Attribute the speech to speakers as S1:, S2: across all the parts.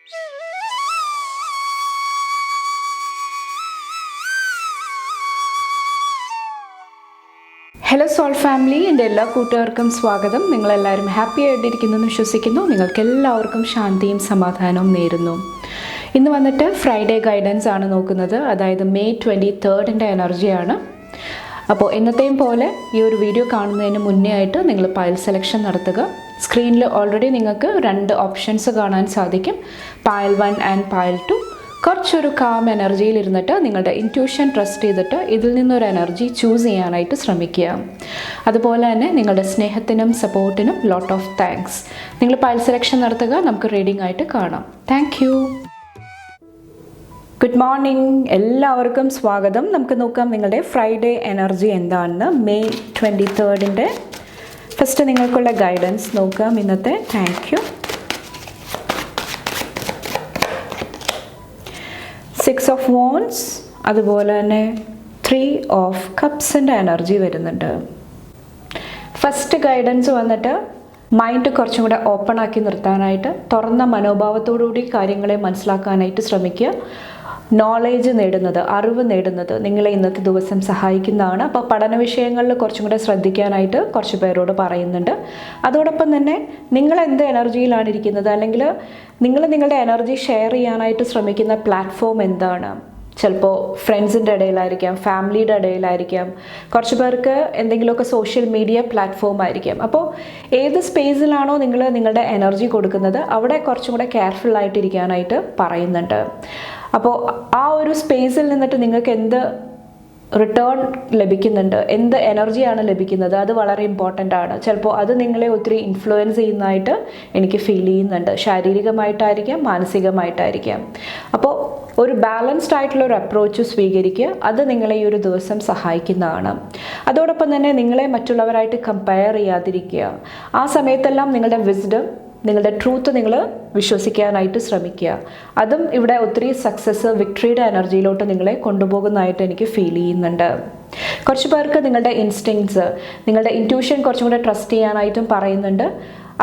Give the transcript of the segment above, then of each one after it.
S1: Hello soul family, എൻ്റെ എല്ലാ കൂട്ടുകാർക്കും സ്വാഗതം. നിങ്ങളെല്ലാവരും ഹാപ്പി ആയിട്ടിരിക്കുന്നു എന്ന് വിശ്വസിക്കുന്നു. നിങ്ങൾക്കെല്ലാവർക്കും ശാന്തിയും സമാധാനവും നേരുന്നു. ഇന്ന് വന്നിട്ട് ഫ്രൈഡേ ഗൈഡൻസ് ആണ് നോക്കുന്നത്, അതായത് May 23 എനർജിയാണ്. അപ്പോൾ എന്നത്തെയും പോലെ ഈ ഒരു വീഡിയോ കാണുന്നതിന് മുന്നേ ആയിട്ട് നിങ്ങൾ പൈൽ സെലക്ഷൻ നടത്തുക. സ്ക്രീനിൽ ഓൾറെഡി നിങ്ങൾക്ക് 2 ഓപ്ഷൻസ് കാണാൻ സാധിക്കും, പൈൽ 1 ആൻഡ് പൈൽ 2. കുറച്ചൊരു കാം എനർജിയിൽ ഇരുന്നിട്ട് നിങ്ങളുടെ ഇൻറ്റ്യൂഷൻ ട്രസ്റ്റ് ചെയ്തിട്ട് ഇതിൽ നിന്നൊരു എനർജി ചൂസ് ചെയ്യാനായിട്ട് ശ്രമിക്കുക. അതുപോലെ തന്നെ നിങ്ങളുടെ സ്നേഹത്തിനും സപ്പോർട്ടിനും ലോട്ട് ഓഫ് താങ്ക്സ്. നിങ്ങൾ പൈൽ സെലക്ഷൻ നടത്തുക, നമുക്ക് റീഡിംഗ് ആയിട്ട് കാണാം. Thank you. ഗുഡ് മോർണിംഗ്, എല്ലാവർക്കും സ്വാഗതം. നമുക്ക് നോക്കാം നിങ്ങളുടെ ഫ്രൈഡേ എനർജി എന്താണെന്ന്. May 23 ഫസ്റ്റ് നിങ്ങൾക്കുള്ള ഗൈഡൻസ് നോക്കാം ഇന്നത്തെ. Thank you. 6 of Wands, അതുപോലെ തന്നെ 3 of Cupsൻ്റെ എനർജി വരുന്നുണ്ട്. ഫസ്റ്റ് ഗൈഡൻസ് വന്നിട്ട് മൈൻഡ് കുറച്ചും കൂടെ ഓപ്പൺ ആക്കി നിർത്താനായിട്ട്, തുറന്ന മനോഭാവത്തോടുകൂടി കാര്യങ്ങളെ മനസ്സിലാക്കാനായിട്ട് ശ്രമിക്കുക. നോളേജ് നേടുന്നത്, അറിവ് നേടുന്നത് നിങ്ങളെ ഇന്നത്തെ ദിവസം സഹായിക്കുന്നതാണ്. അപ്പോൾ പഠന വിഷയങ്ങളിൽ കുറച്ചും കൂടെ ശ്രദ്ധിക്കാനായിട്ട് കുറച്ച് പേരോട് പറയുന്നുണ്ട്. അതോടൊപ്പം തന്നെ നിങ്ങൾ എന്ത് എനർജിയിലാണ് ഇരിക്കുന്നത്, അല്ലെങ്കിൽ നിങ്ങൾ നിങ്ങളുടെ എനർജി ഷെയർ ചെയ്യാനായിട്ട് ശ്രമിക്കുന്ന പ്ലാറ്റ്ഫോം എന്താണ്. ചിലപ്പോൾ ഫ്രണ്ട്സിൻ്റെ ഇടയിലായിരിക്കാം, ഫാമിലിയുടെ ഇടയിലായിരിക്കാം, കുറച്ച് പേർക്ക് എന്തെങ്കിലുമൊക്കെ സോഷ്യൽ മീഡിയ പ്ലാറ്റ്ഫോം ആയിരിക്കാം. അപ്പോൾ ഏത് സ്പേസിലാണോ നിങ്ങൾ നിങ്ങളുടെ എനർജി കൊടുക്കുന്നത് അവിടെ കുറച്ചും കൂടെ കെയർഫുൾ ആയിട്ടിരിക്കാനായിട്ട് പറയുന്നുണ്ട്. അപ്പോൾ ആ ഒരു സ്പേസിൽ നിന്നിട്ട് നിങ്ങൾക്ക് എന്ത് റിട്ടേൺ ലഭിക്കുന്നുണ്ട്, എന്ത് എനർജിയാണ് ലഭിക്കുന്നത്, അത് വളരെ ഇമ്പോർട്ടൻ്റ് ആണ്. ചിലപ്പോൾ അത് നിങ്ങളെ ഒത്തിരി ഇൻഫ്ലുവൻസ് ചെയ്യുന്നതായിട്ട് എനിക്ക് ഫീൽ ചെയ്യുന്നുണ്ട്. ശാരീരികമായിട്ടായിരിക്കാം, മാനസികമായിട്ടായിരിക്കാം. അപ്പോൾ ഒരു ബാലൻസ്ഡ് ആയിട്ടുള്ള ഒരു അപ്രോച്ച് സ്വീകരിക്കുക, അത് നിങ്ങളെ ഈ ഒരു ദിവസം സഹായിക്കുന്നതാണ്. അതോടൊപ്പം തന്നെ നിങ്ങളെ മറ്റുള്ളവരായിട്ട് കമ്പയർ ചെയ്യാതിരിക്കുക. ആ സമയത്തെല്ലാം നിങ്ങളുടെ വിസ്ഡം, നിങ്ങളുടെ ട്രൂത്ത് നിങ്ങൾ വിശ്വസിക്കാനായിട്ട് ശ്രമിക്കുക. അതും ഇവിടെ ഒത്തിരി സക്സസ്, വിക്ടറിയുടെ എനർജിയിലോട്ട് നിങ്ങളെ കൊണ്ടുപോകുന്നതായിട്ട് എനിക്ക് ഫീൽ ചെയ്യുന്നുണ്ട്. കുറച്ച് പേർക്ക് നിങ്ങളുടെ ഇൻസ്റ്റിങ്ക്ട്സ്, നിങ്ങളുടെ ഇൻറ്റ്യൂഷൻ കുറച്ചും കൂടെ ട്രസ്റ്റ് ചെയ്യാനായിട്ടും പറയുന്നുണ്ട്.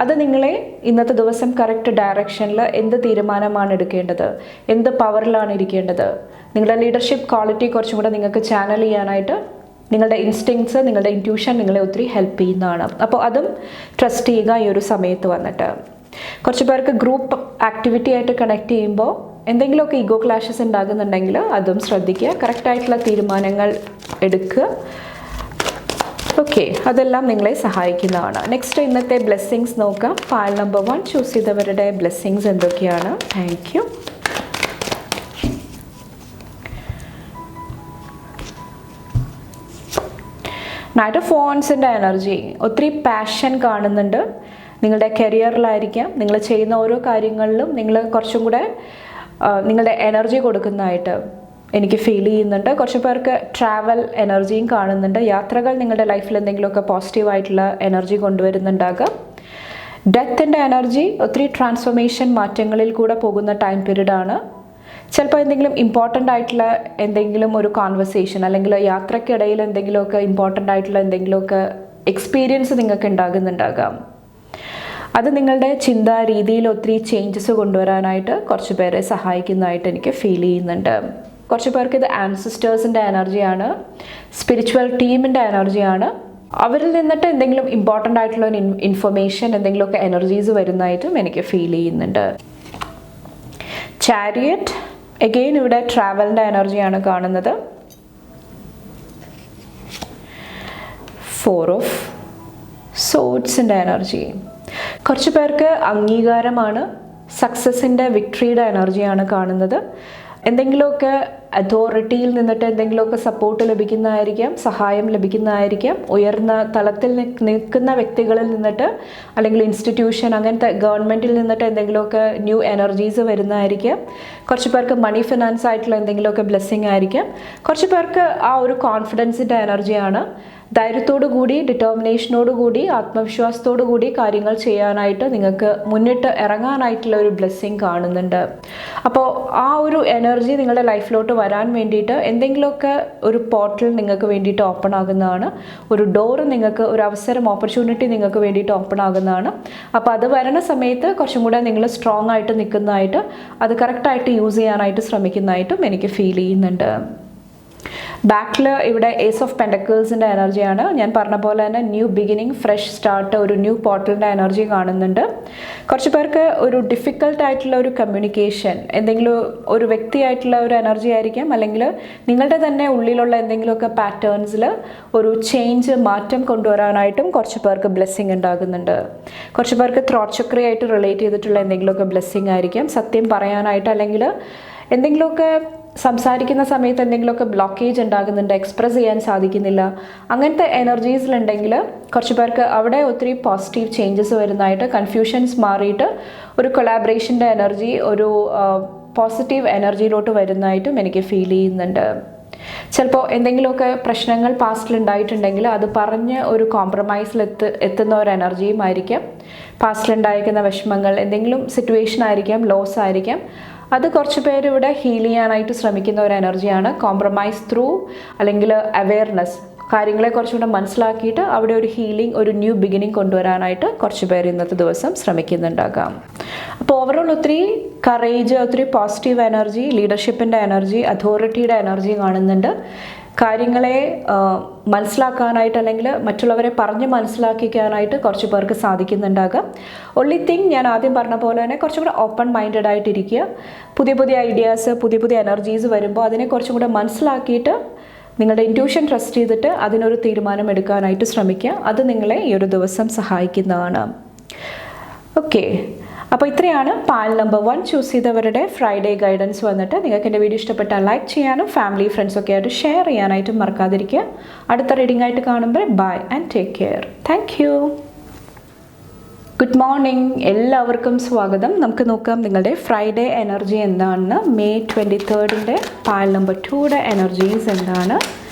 S1: അത് നിങ്ങളെ ഇന്നത്തെ ദിവസം കറക്റ്റ് ഡയറക്ഷനിൽ എന്ത് തീരുമാനമാണ് എടുക്കേണ്ടത്, എന്ത് പവറിലാണ് ഇരിക്കേണ്ടത്, നിങ്ങളുടെ ലീഡർഷിപ്പ് ക്വാളിറ്റി കുറച്ചും കൂടെ നിങ്ങൾക്ക് ചാനൽ ചെയ്യാനായിട്ട് നിങ്ങളുടെ ഇൻസ്റ്റിങ്ക്ട്സ്, നിങ്ങളുടെ ഇൻറ്റ്യൂഷൻ നിങ്ങളെ ഒത്തിരി ഹെൽപ്പ് ചെയ്യുന്നതാണ്. അപ്പോൾ അതും ട്രസ്റ്റ് ചെയ്യുക ഈ ഒരു സമയത്ത് വന്നിട്ട്. കുറച്ച് പേർക്ക് ഗ്രൂപ്പ് ആക്ടിവിറ്റി ആയിട്ട് കണക്ട് ചെയ്യുമ്പോൾ എന്തെങ്കിലുമൊക്കെ ഈഗോ ക്ലാഷസ് ഉണ്ടാകുന്നുണ്ടെങ്കിൽ അതും ശ്രദ്ധിക്കുക, കറക്റ്റായിട്ടുള്ള തീരുമാനങ്ങൾ എടുക്കുക. ഓക്കെ, അതെല്ലാം നിങ്ങളെ സഹായിക്കുന്നതാണ്. നെക്സ്റ്റ് ഇന്നത്തെ ബ്ലെസ്സിങ്സ് നോക്കാം. ഫയൽ നമ്പർ 1 ചൂസ് ചെയ്തവരുടെ ബ്ലെസ്സിങ്സ് എന്തൊക്കെയാണ്. Thank you. നൈറ്റ് ഓഫ് വാൻഡ്സിൻ്റെ എനർജി, ഒത്തിരി പാഷൻ കാണുന്നുണ്ട്. നിങ്ങളുടെ കരിയറിലായിരിക്കാം, നിങ്ങൾ ചെയ്യുന്ന ഓരോ കാര്യങ്ങളിലും നിങ്ങൾ കുറച്ചും കൂടെ നിങ്ങളുടെ എനർജി കൊടുക്കുന്നതായിട്ട് എനിക്ക് ഫീൽ ചെയ്യുന്നുണ്ട്. കുറച്ച് പേർക്ക് ട്രാവൽ എനർജിയും കാണുന്നുണ്ട്. യാത്രകൾ നിങ്ങളുടെ ലൈഫിൽ എന്തെങ്കിലുമൊക്കെ പോസിറ്റീവായിട്ടുള്ള എനർജി കൊണ്ടുവരുന്നുണ്ടാകാം. ഡെത്തിൻ്റെ എനർജി, ഒത്തിരി ട്രാൻസ്ഫോർമേഷൻ, മാറ്റങ്ങളിൽ കൂടെ പോകുന്ന ടൈം പീരീഡാണ്. ചിലപ്പോൾ എന്തെങ്കിലും ഇമ്പോർട്ടൻ്റ് ആയിട്ടുള്ള എന്തെങ്കിലും ഒരു കോൺവെർസേഷൻ, അല്ലെങ്കിൽ യാത്രക്കിടയിൽ എന്തെങ്കിലുമൊക്കെ ഇമ്പോർട്ടൻ്റ് ആയിട്ടുള്ള എന്തെങ്കിലുമൊക്കെ എക്സ്പീരിയൻസ് നിങ്ങൾക്ക് ഉണ്ടാകുന്നുണ്ടാകാം. അത് നിങ്ങളുടെ ചിന്താ രീതിയിൽ ഒത്തിരി ചേഞ്ചസ് കൊണ്ടുവരാനായിട്ട് കുറച്ച് പേരെ സഹായിക്കുന്നതായിട്ട് എനിക്ക് ഫീൽ ചെയ്യുന്നുണ്ട്. കുറച്ച് പേർക്ക് ഇത് ആൻസിസ്റ്റേഴ്സിൻ്റെ എനർജിയാണ്, സ്പിരിച്വൽ ടീമിൻ്റെ എനർജിയാണ്. അവരിൽ നിന്നിട്ട് എന്തെങ്കിലും ഇമ്പോർട്ടൻ്റ് ആയിട്ടുള്ള ഇൻഫർമേഷൻ, എന്തെങ്കിലുമൊക്കെ എനർജീസ് വരുന്നതായിട്ടും എനിക്ക് ഫീൽ ചെയ്യുന്നുണ്ട്. ചാരിയറ്റ്, എഗെയിൻ ഇവിടെ ട്രാവലിൻ്റെ എനർജിയാണ് കാണുന്നത്. 4 of Swordsൻ്റെ എനർജി, കുറച്ച് പേർക്ക് അംഗീകാരമാണ്, സക്സസിൻ്റെ, വിക്ടറിയുടെ എനർജിയാണ് കാണുന്നത്. എന്തെങ്കിലുമൊക്കെ അതോറിറ്റിയിൽ നിന്നിട്ട് എന്തെങ്കിലുമൊക്കെ സപ്പോർട്ട് ലഭിക്കുന്നതായിരിക്കാം, സഹായം ലഭിക്കുന്നതായിരിക്കാം. ഉയർന്ന തലത്തിൽ നിൽക്കുന്ന വ്യക്തികളിൽ നിന്നിട്ട്, അല്ലെങ്കിൽ ഇൻസ്റ്റിറ്റ്യൂഷൻ, അങ്ങനത്തെ ഗവൺമെൻറ്റിൽ നിന്നിട്ട് എന്തെങ്കിലുമൊക്കെ ന്യൂ എനർജീസ് വരുന്നതായിരിക്കാം. കുറച്ച് പേർക്ക് മണി ഫിനാൻസ് ആയിട്ടുള്ള എന്തെങ്കിലുമൊക്കെ ബ്ലെസ്സിങ് ആയിരിക്കാം. കുറച്ച് പേർക്ക് ആ ഒരു കോൺഫിഡൻസിൻ്റെ എനർജിയാണ്. ധൈര്യത്തോടു കൂടി, ഡിറ്റർമിനേഷനോടു കൂടി, ആത്മവിശ്വാസത്തോടു കൂടി കാര്യങ്ങൾ ചെയ്യാനായിട്ട് നിങ്ങൾക്ക് മുന്നിട്ട് ഇറങ്ങാനായിട്ടുള്ള ഒരു ബ്ലെസ്സിങ് കാണുന്നുണ്ട്. അപ്പോൾ ആ ഒരു എനർജി നിങ്ങളുടെ ലൈഫിലോട്ട് വരാൻ വേണ്ടിയിട്ട് എന്തെങ്കിലുമൊക്കെ ഒരു പോർട്ടൽ നിങ്ങൾക്ക് വേണ്ടിയിട്ട് ഓപ്പൺ ആകുന്നതാണ്. ഒരു ഡോറ് നിങ്ങൾക്ക്, ഒരു അവസരം, ഓപ്പർച്യൂണിറ്റി നിങ്ങൾക്ക് വേണ്ടിയിട്ട് ഓപ്പൺ ആകുന്നതാണ്. അപ്പോൾ അത് വരുന്ന സമയത്ത് കുറച്ചും കൂടെ നിങ്ങൾ സ്ട്രോങ് ആയിട്ട് നിൽക്കുന്നതായിട്ട്, അത് കറക്റ്റായിട്ട് യൂസ് ചെയ്യാനായിട്ട് ശ്രമിക്കുന്നതായിട്ടും എനിക്ക് ഫീൽ ചെയ്യുന്നുണ്ട്. ബാക്കിൽ ഇവിടെ ഏസ് ഓഫ് പെൻഡക്കിൾസിൻ്റെ എനർജിയാണ്. ഞാൻ പറഞ്ഞ പോലെ തന്നെ ന്യൂ ബിഗിനിങ്, ഫ്രഷ് സ്റ്റാർട്ട്, ഒരു ന്യൂ പോർട്ടലിൻ്റെ എനർജി കാണുന്നുണ്ട്. കുറച്ച് പേർക്ക് ഒരു ഡിഫിക്കൽട്ടായിട്ടുള്ള ഒരു കമ്മ്യൂണിക്കേഷൻ, എന്തെങ്കിലും ഒരു വ്യക്തിയായിട്ടുള്ള ഒരു എനർജി ആയിരിക്കാം, അല്ലെങ്കിൽ നിങ്ങളുടെ തന്നെ ഉള്ളിലുള്ള എന്തെങ്കിലുമൊക്കെ പാറ്റേൺസിൽ ഒരു ചേഞ്ച്, മാറ്റം കൊണ്ടുവരാനായിട്ടും കുറച്ച് പേർക്ക് ബ്ലെസ്സിങ് ഉണ്ടാകുന്നുണ്ട്. കുറച്ച് പേർക്ക് ത്രോട്ട് ചക്രയായിട്ട് റിലേറ്റ് ചെയ്തിട്ടുള്ള എന്തെങ്കിലുമൊക്കെ ബ്ലെസ്സിങ് ആയിരിക്കാം. സത്യം പറയാനായിട്ട്, അല്ലെങ്കിൽ എന്തെങ്കിലുമൊക്കെ സംസാരിക്കുന്ന സമയത്ത് എന്തെങ്കിലുമൊക്കെ ബ്ലോക്കേജ് ഉണ്ടാകുന്നുണ്ട്, എക്സ്പ്രസ് ചെയ്യാൻ സാധിക്കുന്നില്ല, അങ്ങനത്തെ എനർജീസിലുണ്ടെങ്കിൽ കുറച്ച് പേർക്ക് അവിടെ ഒത്തിരി പോസിറ്റീവ് ചേഞ്ചസ് വരുന്നതായിട്ട്, കൺഫ്യൂഷൻസ് മാറിയിട്ട് ഒരു കൊളാബറേഷൻ്റെ എനർജി, ഒരു പോസിറ്റീവ് എനർജിയിലോട്ട് വരുന്നതായിട്ടും എനിക്ക് ഫീൽ ചെയ്യുന്നുണ്ട്. ചിലപ്പോൾ എന്തെങ്കിലുമൊക്കെ പ്രശ്നങ്ങൾ പാസ്റ്റിൽ ഉണ്ടായിട്ടുണ്ടെങ്കിൽ അത് പറഞ്ഞ് ഒരു കോംപ്രമൈസിൽ എത്തുന്ന ഒരു എനർജിയും ആയിരിക്കാം. പാസ്റ്റിലുണ്ടായിരിക്കുന്ന വിഷമങ്ങൾ, എന്തെങ്കിലും സിറ്റുവേഷൻ ആയിരിക്കാം, ലോസ് ആയിരിക്കാം, അത് കുറച്ച് പേര് ഇവിടെ ഹീൽ ചെയ്യാനായിട്ട് ശ്രമിക്കുന്ന ഒരു എനർജിയാണ്. കോംപ്രമൈസ് ത്രൂ, അല്ലെങ്കിൽ അവെയർനെസ്, കാര്യങ്ങളെ കുറച്ചുകൂടെ മനസ്സിലാക്കിയിട്ട് അവിടെ ഒരു ഹീലിംഗ്, ഒരു ന്യൂ ബിഗിനിങ് കൊണ്ടുവരാനായിട്ട് കുറച്ച് പേര് ഇന്നത്തെ ദിവസം ശ്രമിക്കുന്നുണ്ടാകാം. അപ്പോൾ ഓവറോൾ ഒത്തിരി കറേജ്, ഒത്തിരി പോസിറ്റീവ് എനർജി, ലീഡർഷിപ്പിൻ്റെ എനർജി, അതോറിറ്റിയുടെ എനർജി കാണുന്നുണ്ട്. കാര്യങ്ങളെ മനസ്സിലാക്കാനായിട്ട്, അല്ലെങ്കിൽ മറ്റുള്ളവരെ പറഞ്ഞ് മനസ്സിലാക്കിക്കാനായിട്ട് കുറച്ച് പേർക്ക് സാധിക്കുന്നുണ്ടാകാം. ഒൺലി തിങ്, ഞാൻ ആദ്യം പറഞ്ഞ പോലെ തന്നെ കുറച്ചും കൂടെ ഓപ്പൺ മൈൻഡഡ് ആയിട്ടിരിക്കുക. പുതിയ പുതിയ ഐഡിയാസ്, പുതിയ പുതിയ എനർജീസ് വരുമ്പോൾ അതിനെ കുറച്ചും കൂടെ മനസ്സിലാക്കിയിട്ട് നിങ്ങളുടെ ഇൻറ്റ്യൂഷൻ ട്രസ്റ്റ് ചെയ്തിട്ട് അതിനൊരു തീരുമാനം എടുക്കാനായിട്ട് ശ്രമിക്കുക. അത് നിങ്ങളെ ഈ ഒരു ദിവസം സഹായിക്കുന്നതാണ്. ഓക്കെ, അപ്പോൾ ഇത്രയാണ് പാൽ നമ്പർ 1 ചൂസ് ചെയ്തവരുടെ ഫ്രൈഡേ ഗൈഡൻസ് വന്നിട്ട്. നിങ്ങൾക്ക് എൻ്റെ വീഡിയോ ഇഷ്ടപ്പെട്ടാൽ ലൈക്ക് ചെയ്യാനും ഫാമിലി ഫ്രണ്ട്സൊക്കെ ആയിട്ട് ഷെയർ ചെയ്യാനായിട്ടും മറക്കാതിരിക്കുക. അടുത്ത റീഡിംഗ് ആയിട്ട് കാണുമ്പോൾ bye and take care. Thank you. Good morning, എല്ലാവർക്കും സ്വാഗതം. നമുക്ക് നോക്കാം നിങ്ങളുടെ ഫ്രൈഡേ എനർജി എന്താണെന്ന്. മെയ് 23 പാൽ നമ്പർ 2യുടെ എനർജീസ് എന്താണ്.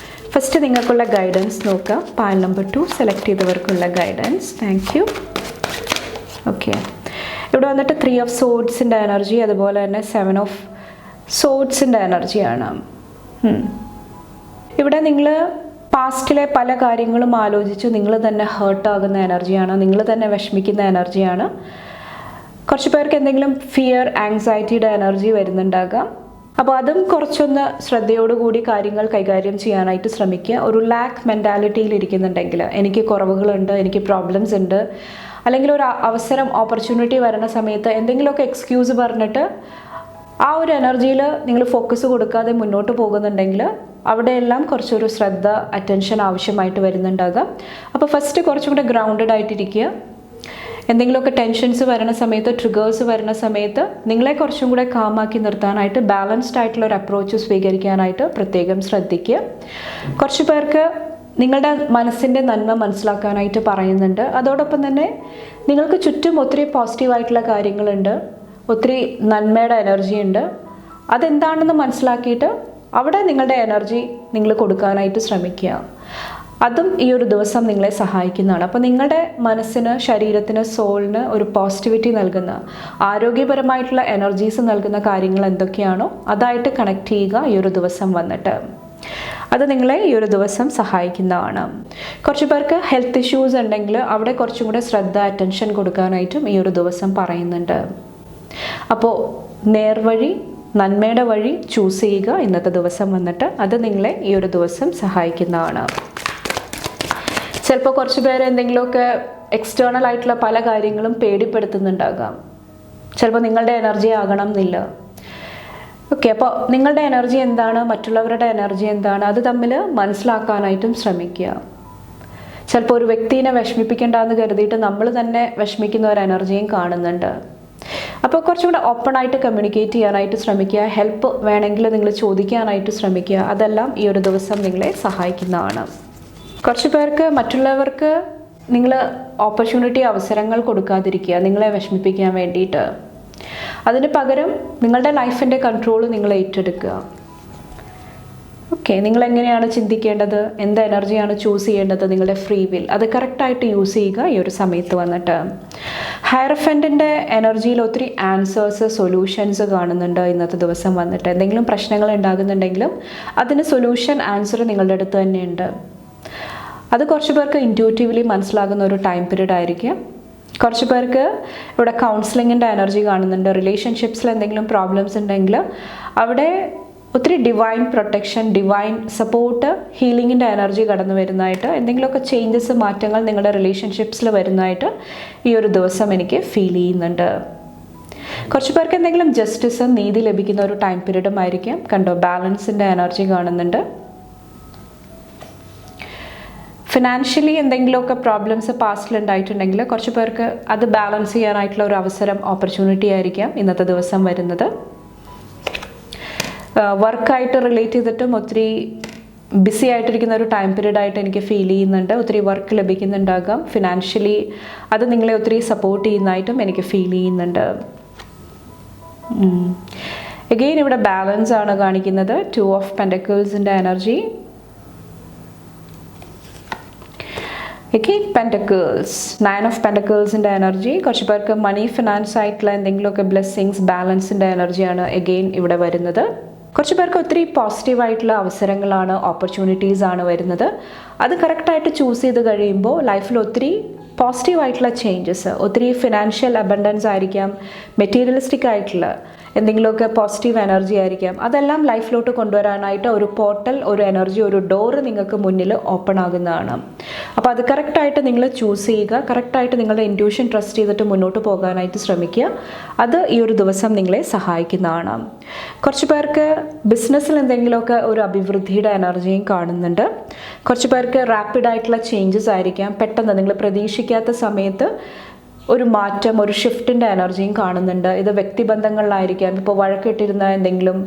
S1: ഫസ്റ്റ് നിങ്ങൾക്കുള്ള ഗൈഡൻസ് നോക്കാം. പാൽ നമ്പർ 2 സെലക്ട് ചെയ്തവർക്കുള്ള ഗൈഡൻസ്. Thank you. ഓക്കെ, ഇവിടെ വന്നിട്ട് 3 ഓഫ് സോഡ്സിൻ്റെ എനർജി, അതുപോലെ തന്നെ 7 ഓഫ് സോഡ്സിൻ്റെ എനർജിയാണ്. ഇവിടെ നിങ്ങൾ പാസ്റ്റിലെ പല കാര്യങ്ങളും ആലോചിച്ച് നിങ്ങൾ തന്നെ ഹേർട്ടാകുന്ന എനർജിയാണ്, നിങ്ങൾ തന്നെ വിഷമിക്കുന്ന എനർജിയാണ്. കുറച്ച് പേർക്ക് എന്തെങ്കിലും ഫിയർ, ആങ്സൈറ്റിയുടെ എനർജി വരുന്നുണ്ടാകാം. അപ്പോൾ അതും കുറച്ചൊന്ന് ശ്രദ്ധയോടുകൂടി കാര്യങ്ങൾ കൈകാര്യം ചെയ്യാനായിട്ട് ശ്രമിക്കുക. ഒരു ലാക്ക് മെൻറ്റാലിറ്റിയിൽ ഇരിക്കുന്നുണ്ടെങ്കിൽ, എനിക്ക് കുറവുകളുണ്ട്, എനിക്ക് പ്രോബ്ലംസ് ഉണ്ട്, അല്ലെങ്കിൽ ഒരു അവസരം, ഓപ്പർച്യൂണിറ്റി വരുന്ന സമയത്ത് എന്തെങ്കിലുമൊക്കെ എക്സ്ക്യൂസ് പറഞ്ഞിട്ട് ആ ഒരു എനർജിയിൽ നിങ്ങൾ ഫോക്കസ് കൊടുക്കാതെ മുന്നോട്ട് പോകുന്നുണ്ടെങ്കിൽ അവിടെയെല്ലാം കുറച്ചൊരു ശ്രദ്ധ, അറ്റൻഷൻ ആവശ്യമായിട്ട് വരുന്നുണ്ടാകാം. അപ്പോൾ ഫസ്റ്റ് കുറച്ചും കൂടെ ഗ്രൗണ്ടഡ് ആയിട്ടിരിക്കുക. എന്തെങ്കിലുമൊക്കെ ടെൻഷൻസ് വരുന്ന സമയത്ത്, ട്രിഗേഴ്സ് വരുന്ന സമയത്ത് നിങ്ങളെ കുറച്ചും കൂടെ കാമാക്കി നിർത്താനായിട്ട് ബാലൻസ്ഡ് ആയിട്ടുള്ള ഒരു അപ്രോച്ച് സ്വീകരിക്കാനായിട്ട് പ്രത്യേകം ശ്രദ്ധിക്കുക. കുറച്ച് പേർക്ക് നിങ്ങളുടെ മനസ്സിൻ്റെ നന്മ മനസ്സിലാക്കാനായിട്ട് പറയുന്നുണ്ട്. അതോടൊപ്പം തന്നെ നിങ്ങൾക്ക് ചുറ്റും ഒത്തിരി പോസിറ്റീവായിട്ടുള്ള കാര്യങ്ങളുണ്ട്, ഒത്തിരി നന്മയുടെ എനർജി ഉണ്ട്. അതെന്താണെന്ന് മനസ്സിലാക്കിയിട്ട് അവിടെ നിങ്ങളുടെ എനർജി നിങ്ങൾ കൊടുക്കാനായിട്ട് ശ്രമിക്കുക. അതും ഈ ഒരു ദിവസം നിങ്ങളെ സഹായിക്കുന്നതാണ്. അപ്പോൾ നിങ്ങളുടെ മനസ്സിന്, ശരീരത്തിന്, സോളിന് ഒരു പോസിറ്റിവിറ്റി നൽകുന്ന, ആരോഗ്യപരമായിട്ടുള്ള എനർജീസ് നൽകുന്ന കാര്യങ്ങൾ എന്തൊക്കെയാണോ അതായിട്ട് കണക്ട് ചെയ്യുക ഈ ഒരു ദിവസം വന്നിട്ട്. അത് നിങ്ങളെ ഈ ഒരു ദിവസം സഹായിക്കുന്നതാണ്. കുറച്ച് പേർക്ക് ഹെൽത്ത് ഇഷ്യൂസ് ഉണ്ടെങ്കിൽ അവിടെ കുറച്ചും കൂടെ ശ്രദ്ധ, അറ്റൻഷൻ കൊടുക്കാനായിട്ടും ഈ ഒരു ദിവസം പറയുന്നുണ്ട്. അപ്പോൾ നേർവഴി, നന്മയുടെ വഴി ചൂസ് ചെയ്യുക ഇന്നത്തെ ദിവസം വന്നിട്ട്. അത് നിങ്ങളെ ഈ ഒരു ദിവസം സഹായിക്കുന്നതാണ്. ചിലപ്പോൾ കുറച്ച് പേര് എന്തെങ്കിലുമൊക്കെ എക്സ്റ്റേണൽ ആയിട്ടുള്ള പല കാര്യങ്ങളും പേടിപ്പെടുത്തുന്നുണ്ടാകാം. ചിലപ്പോൾ നിങ്ങളുടെ എനർജി ആകണം എന്നില്ല. ഓക്കെ, അപ്പോൾ നിങ്ങളുടെ എനർജി എന്താണ്, മറ്റുള്ളവരുടെ എനർജി എന്താണ്, അത് തമ്മിൽ മനസ്സിലാക്കാനായിട്ടും ശ്രമിക്കുക. ചിലപ്പോൾ ഒരു വ്യക്തിനെ വിഷമിപ്പിക്കേണ്ടെന്ന് കരുതിയിട്ട് നമ്മൾ തന്നെ വിഷമിക്കുന്ന ഒരു എനർജിയും കാണുന്നുണ്ട്. അപ്പോൾ കുറച്ചും കൂടെ ഓപ്പൺ ആയിട്ട് കമ്മ്യൂണിക്കേറ്റ് ചെയ്യാനായിട്ട് ശ്രമിക്കുക. ഹെൽപ്പ് വേണമെങ്കിൽ നിങ്ങൾ ചോദിക്കാനായിട്ട് ശ്രമിക്കുക. അതെല്ലാം ഈ ഒരു ദിവസം നിങ്ങളെ സഹായിക്കുന്നതാണ്. കുറച്ച് പേർക്ക് മറ്റുള്ളവർക്ക് നിങ്ങൾ ഓപ്പർച്യൂണിറ്റി, അവസരങ്ങൾ കൊടുക്കാതിരിക്കുക നിങ്ങളെ വിഷമിപ്പിക്കാൻ വേണ്ടിയിട്ട്. അതിന് പകരം നിങ്ങളുടെ ലൈഫിൻ്റെ കൺട്രോൾ നിങ്ങൾ ഏറ്റെടുക്കുക. ഓക്കെ, ഓക്കെ, നിങ്ങൾ എങ്ങനെയാണ് ചിന്തിക്കേണ്ടത്, എന്ത് എനർജിയാണ് ചൂസ് ചെയ്യേണ്ടത്, നിങ്ങളുടെ ഫ്രീ വിൽ അത് കറക്റ്റായിട്ട് യൂസ് ചെയ്യുക ഈ ഒരു സമയത്ത് വന്നിട്ട്. ഹയർഫൻറ്റിൻ്റെ എനർജിയിൽ ഒത്തിരി ആൻസേഴ്സ്, സൊല്യൂഷൻസ് കാണുന്നുണ്ട് ഇന്നത്തെ ദിവസം വന്നിട്ട്. എന്തെങ്കിലും പ്രശ്നങ്ങൾ ഉണ്ടാകുന്നുണ്ടെങ്കിലും അതിന് സൊല്യൂഷൻ, ആൻസർ നിങ്ങളുടെ അടുത്ത് തന്നെയുണ്ട്. അത് കുറച്ച് പേർക്ക് ഇൻറ്റ്യൂട്ടീവ്ലി മനസ്സിലാകുന്ന ഒരു ടൈം പീരീഡ് ആയിരിക്കും. കുറച്ച് പേർക്ക് ഇവിടെ കൗൺസിലിങ്ങിൻ്റെ എനർജി കാണുന്നുണ്ട്. റിലേഷൻഷിപ്സിൽ എന്തെങ്കിലും പ്രോബ്ലംസ് ഉണ്ടെങ്കിൽ അവിടെ ഒത്തിരി ഡിവൈൻ പ്രൊട്ടക്ഷൻ, ഡിവൈൻ സപ്പോർട്ട്, ഹീലിങ്ങിൻ്റെ എനർജി കടന്നു വരുന്നതായിട്ട്, എന്തെങ്കിലുമൊക്കെ ചേഞ്ചസ്, മാറ്റങ്ങൾ നിങ്ങളുടെ റിലേഷൻഷിപ്സിൽ വരുന്നതായിട്ട് ഈ ഒരു ദിവസം എനിക്ക് ഫീൽ ചെയ്യുന്നുണ്ട്. കുറച്ച് പേർക്ക് എന്തെങ്കിലും ജസ്റ്റിസും നീതി ലഭിക്കുന്ന ഒരു ടൈം പീരീഡും ആയിരിക്കും. കണ്ടോ, ബാലൻസിൻ്റെ എനർജി കാണുന്നുണ്ട്. ഫിനാൻഷ്യലി എന്തെങ്കിലുമൊക്കെ പ്രോബ്ലംസ് പാസ്റ്റിൽ ഉണ്ടായിട്ടുണ്ടെങ്കിൽ കുറച്ച് പേർക്ക് അത് ബാലൻസ് ചെയ്യാനായിട്ടുള്ള ഒരു അവസരം, ഓപ്പർച്യൂണിറ്റി ആയിരിക്കാം ഇന്നത്തെ ദിവസം വരുന്നത്. വർക്കായിട്ട് റിലേറ്റ് ചെയ്തിട്ടും ഒത്തിരി ബിസി ആയിട്ടിരിക്കുന്ന ഒരു ടൈം പീരീഡായിട്ട് എനിക്ക് ഫീൽ ചെയ്യുന്നുണ്ട്. ഒത്തിരി വർക്ക് ലഭിക്കുന്നുണ്ടാകാം. ഫിനാൻഷ്യലി അത് നിങ്ങളെ ഒത്തിരി സപ്പോർട്ട് ചെയ്യുന്നതായിട്ടും എനിക്ക് ഫീൽ ചെയ്യുന്നുണ്ട്. എഗെയിൻ ഇവിടെ ബാലൻസ് ആണ് കാണിക്കുന്നത്. 2 ഓഫ് പെൻറ്റക്കിൾസിൻ്റെ എനർജി. എഗെയിൻ പെൻറ്റക്കിൾസ്, 9 ഓഫ് പെൻറ്റക്കിൾസിൻ്റെ എനർജി. കുറച്ച് പേർക്ക് മണി, ഫിനാൻസ് ആയിട്ടുള്ള എന്തെങ്കിലുമൊക്കെ ബ്ലെസ്സിങ്സ്, ബാലൻസിൻ്റെ എനർജിയാണ് എഗെയിൻ ഇവിടെ വരുന്നത്. കുറച്ച് പേർക്ക് ഒത്തിരി പോസിറ്റീവായിട്ടുള്ള അവസരങ്ങളാണ്, ഓപ്പർച്യൂണിറ്റീസ് ആണ് വരുന്നത്. അത് കറക്റ്റായിട്ട് ചൂസ് ചെയ്ത് കഴിയുമ്പോൾ ലൈഫിൽ ഒത്തിരി പോസിറ്റീവായിട്ടുള്ള ചേഞ്ചസ്, ഒത്തിരി ഫിനാൻഷ്യൽ അബണ്ടൻസ് ആയിരിക്കാം, മെറ്റീരിയലിസ്റ്റിക് ആയിട്ടുള്ള എന്തെങ്കിലുമൊക്കെ പോസിറ്റീവ് എനർജി ആയിരിക്കാം. അതെല്ലാം ലൈഫിലോട്ട് കൊണ്ടുവരാനായിട്ട് ഒരു പോർട്ടൽ, ഒരു എനർജി, ഒരു ഡോറ് നിങ്ങൾക്ക് മുന്നിൽ ഓപ്പൺ ആകുന്നതാണ്. അപ്പോൾ അത് കറക്റ്റായിട്ട് നിങ്ങൾ ചൂസ് ചെയ്യുക. കറക്റ്റായിട്ട് നിങ്ങളുടെ ഇൻറ്റ്യൂഷൻ ട്രസ്റ്റ് ചെയ്തിട്ട് മുന്നോട്ട് പോകാനായിട്ട് ശ്രമിക്കുക. അത് ഈ ഒരു ദിവസം നിങ്ങളെ സഹായിക്കുന്നതാണ്. കുറച്ച് പേർക്ക് ബിസിനസ്സിൽ എന്തെങ്കിലുമൊക്കെ ഒരു അഭിവൃദ്ധിയുടെ എനർജിയും കാണുന്നുണ്ട്. കുറച്ച് പേർക്ക് റാപ്പിഡായിട്ടുള്ള ചേഞ്ചസ് ആയിരിക്കാം. പെട്ടെന്ന് നിങ്ങൾ പ്രതീക്ഷിക്കാത്ത സമയത്ത് ഒരു മാറ്റം, ഒരു ഷിഫ്റ്റിൻ്റെ എനർജിയും കാണുന്നുണ്ട്. ഇത് വ്യക്തിബന്ധങ്ങളിലായിരിക്കാം. ഇപ്പോൾ വഴക്കിട്ടിരുന്ന എന്തെങ്കിലും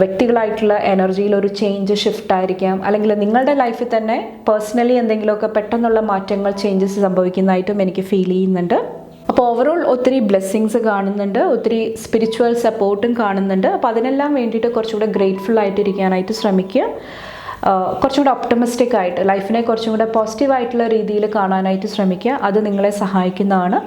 S1: വ്യക്തികളായിട്ടുള്ള എനർജിയിൽ ഒരു ചേഞ്ച്, ഷിഫ്റ്റ് ആയിരിക്കാം. അല്ലെങ്കിൽ നിങ്ങളുടെ ലൈഫിൽ തന്നെ പേഴ്സണലി എന്തെങ്കിലുമൊക്കെ പെട്ടെന്നുള്ള മാറ്റങ്ങൾ, ചേഞ്ചസ് സംഭവിക്കുന്നതായിട്ടും എനിക്ക് ഫീൽ ചെയ്യുന്നുണ്ട്. അപ്പോൾ ഓവറോൾ ഒത്തിരി ബ്ലെസ്സിങ്സ് കാണുന്നുണ്ട്, ഒത്തിരി സ്പിരിച്വൽ സപ്പോർട്ടും കാണുന്നുണ്ട്. അപ്പോൾ അതിനെല്ലാം വേണ്ടിയിട്ട് കുറച്ചുകൂടെ ഗ്രേറ്റ്ഫുൾ ആയിട്ടിരിക്കാനായിട്ട് ശ്രമിക്കുക. കുറച്ചും കൂടെ ഒപ്റ്റമിസ്റ്റിക് ആയിട്ട്, ലൈഫിനെ കുറച്ചും കൂടെ പോസിറ്റീവായിട്ടുള്ള രീതിയിൽ കാണാനായിട്ട് ശ്രമിക്കുക. അത് നിങ്ങളെ സഹായിക്കുന്നതാണ്.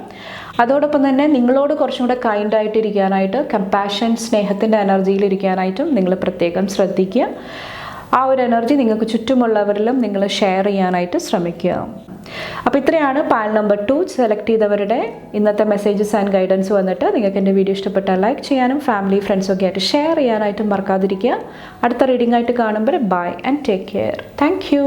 S1: അതോടൊപ്പം തന്നെ നിങ്ങളോട് കുറച്ചും കൂടെ കൈൻഡായിട്ടിരിക്കാനായിട്ട്, കമ്പാഷൻ, സ്നേഹത്തിൻ്റെ എനർജിയിൽ ഇരിക്കാനായിട്ടും നിങ്ങൾ പ്രത്യേകം ശ്രദ്ധിക്കുക. ആ ഒരു എനർജി നിങ്ങൾക്ക് ചുറ്റുമുള്ളവരിലും നിങ്ങൾ ഷെയർ ചെയ്യാനായിട്ട് ശ്രമിക്കുക. അപ്പോൾ ഇത്രയാണ് പാൽ നമ്പർ 2 സെലക്ട് ചെയ്തവരുടെ ഇന്നത്തെ മെസ്സേജസ് ആൻഡ് ഗൈഡൻസ് വന്നിട്ട്. നിങ്ങൾക്ക് എൻ്റെ വീഡിയോ ഇഷ്ടപ്പെട്ടാൽ ലൈക്ക് ചെയ്യാനും ഫാമിലി, ഫ്രണ്ട്സൊക്കെ ആയിട്ട് ഷെയർ ചെയ്യാനായിട്ടും മറക്കാതിരിക്കുക. അടുത്ത റീഡിംഗ് ആയിട്ട് കാണുമ്പോൾ bye and take care. Thank U.